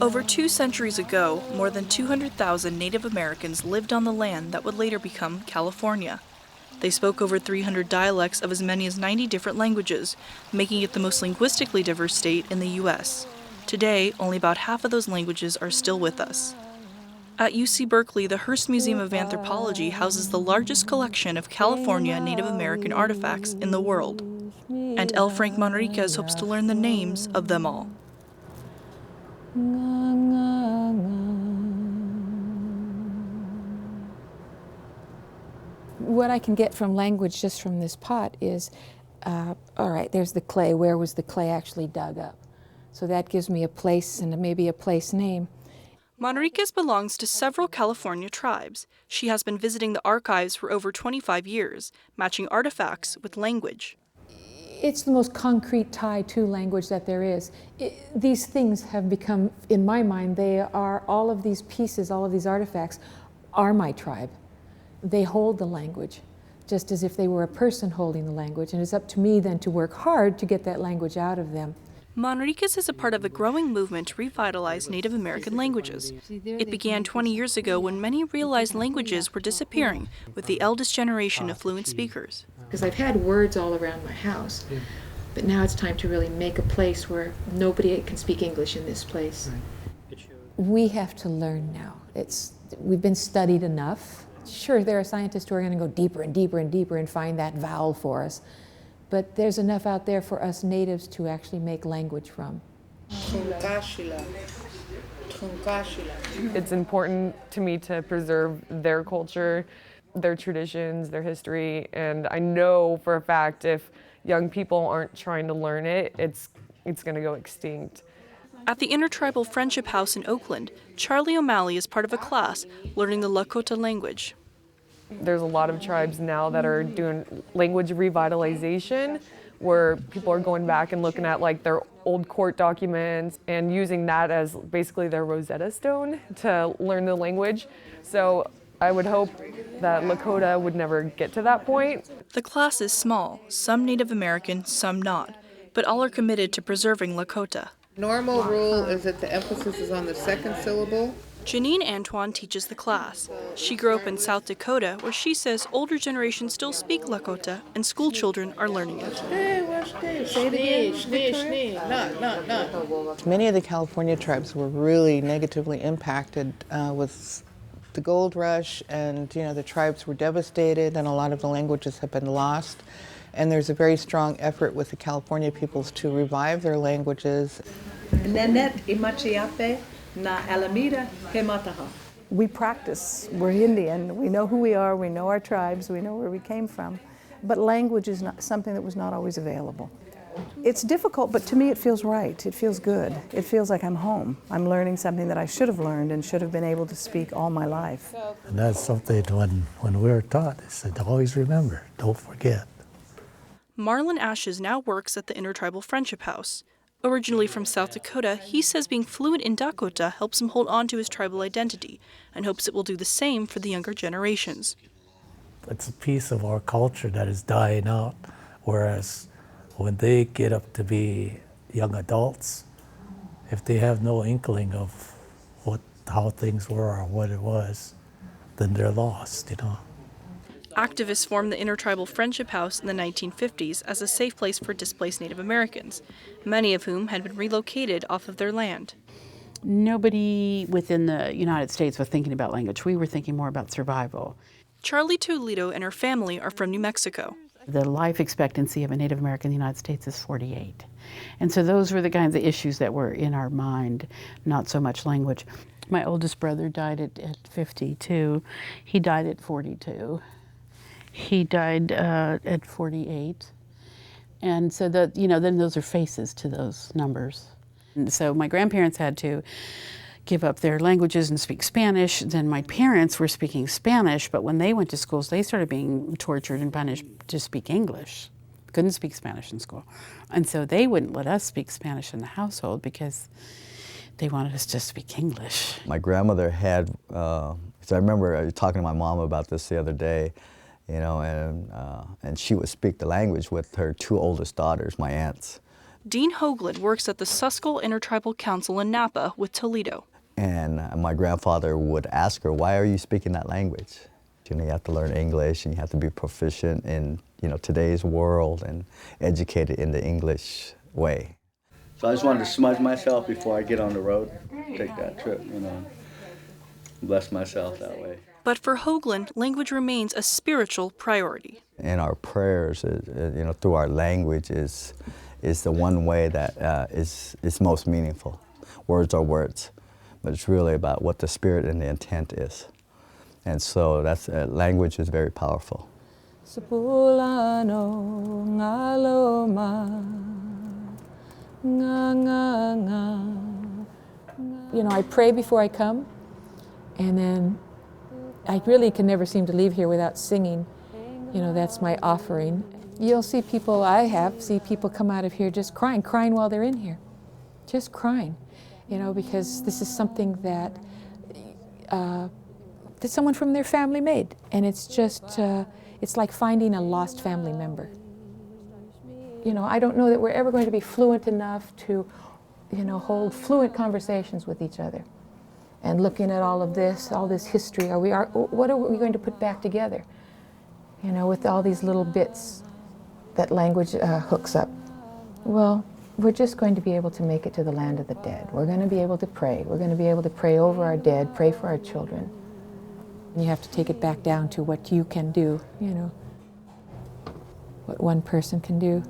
Over 2 centuries ago, more than 200,000 Native Americans lived on the land that would later become California. They spoke over 300 dialects of as many as 90 different languages, making it the most linguistically diverse state in the U.S. Today, only about half of those languages are still with us. At UC Berkeley, the Hearst Museum of Anthropology houses the largest collection of California Native American artifacts in the world. And L. Frank Manriquez hopes to learn the names of them all. What I can get from language just from this pot is, all right, there's the clay. Where was the clay actually dug up? So that gives me a place and maybe a place name. Manriquez belongs to several California tribes. She has been visiting the archives for over 25 years, matching artifacts with language. It's the most concrete tie to language that there is. These things have become, in my mind, they are all of these pieces, all of these artifacts are my tribe. They hold the language, just as if they were a person holding the language, and it's up to me then to work hard to get that language out of them. Manriquez is a part of a growing movement to revitalize Native American languages. It began 20 years ago when many realized languages were disappearing with the eldest generation of fluent speakers. Because I've had words all around my house, but now it's time to really make a place where nobody can speak English in this place. We have to learn now. We've been studied enough. Sure, there are scientists who are going to go deeper and deeper and deeper and find that vowel for us. But there's enough out there for us natives to actually make language from. It's important to me to preserve their culture, their traditions, their history, and I know for a fact if young people aren't trying to learn it, it's going to go extinct. At the Intertribal Friendship House in Oakland, CHARLI O'Malley is part of a class learning the Lakota language. There's a lot of tribes now that are doing language revitalization, where people are going back and looking at like their old court documents and using that as basically their Rosetta Stone to learn the language. So I would hope that Lakota would never get to that point. The class is small, some Native American, some not, but all are committed to preserving Lakota. Normal rule is that the emphasis is on the second syllable. Janine Antoine teaches the class. She grew up in South Dakota, where she says older generations still speak Lakota, and school children are learning it. Hey, what's this? Say it again. Many of the California tribes were really negatively impacted with the gold rush, and the tribes were devastated, and a lot of the languages have been lost. And there's a very strong effort with the California peoples to revive their languages. We practice, we're Indian, we know who we are, we know our tribes, we know where we came from, but language is not something that was not always available. It's difficult, but to me it feels right, it feels good, it feels like I'm home. I'm learning something that I should have learned and should have been able to speak all my life. And that's something when we were taught, they said, always remember, don't forget. Marlin Ashes now works at the Intertribal Friendship House. Originally from South Dakota, he says being fluent in Dakota helps him hold on to his tribal identity and hopes it will do the same for the younger generations. It's a piece of our culture that is dying out, whereas when they get up to be young adults, if they have no inkling of how things were or what it was, then they're lost, Activists formed the Intertribal Friendship House in the 1950s as a safe place for displaced Native Americans, many of whom had been relocated off of their land. Nobody within the United States was thinking about language. We were thinking more about survival. CHARLI Toledo and her family are from New Mexico. The life expectancy of a Native American in the United States is 48. And so those were the kinds of issues that were in our mind, not so much language. My oldest brother died at 52. He died at 42. He died at 48. And so that, then those are faces to those numbers. And so my grandparents had to give up their languages and speak Spanish. Then my parents were speaking Spanish, but when they went to schools, they started being tortured and punished to speak English. Couldn't speak Spanish in school. And so they wouldn't let us speak Spanish in the household because they wanted us to speak English. My grandmother had, so I remember talking to my mom about this the other day, and she would speak the language with her two oldest daughters, my aunts. Dean Hoagland works at the Susquehanna Intertribal Council in Napa with Toledo. And my grandfather would ask her, why are you speaking that language? You know, you have to learn English and you have to be proficient in, you know, today's world and educated in the English way. So I just wanted to smudge myself before I get on the road, take that trip, you know, bless myself that way. But for Hoagland, language remains a spiritual priority. And our prayers, you know, through our language is the one way that is most meaningful. Words are words, but it's really about what the spirit and the intent is. And so that's language is very powerful. You know, I pray before I come, and then I really can never seem to leave here without singing. You know, that's my offering. You'll see people, see people come out of here just crying while they're in here. Just crying, you know, because this is something that someone from their family made. And it's just, it's like finding a lost family member. You know, I don't know that we're ever going to be fluent enough to, you know, hold fluent conversations with each other. And looking at all this history, what are we going to put back together? You know, with all these little bits that language hooks up. Well, we're just going to be able to make it to the land of the dead. We're going to be able to pray. We're going to be able to pray over our dead, pray for our children. And you have to take it back down to what you can do, you know, what one person can do.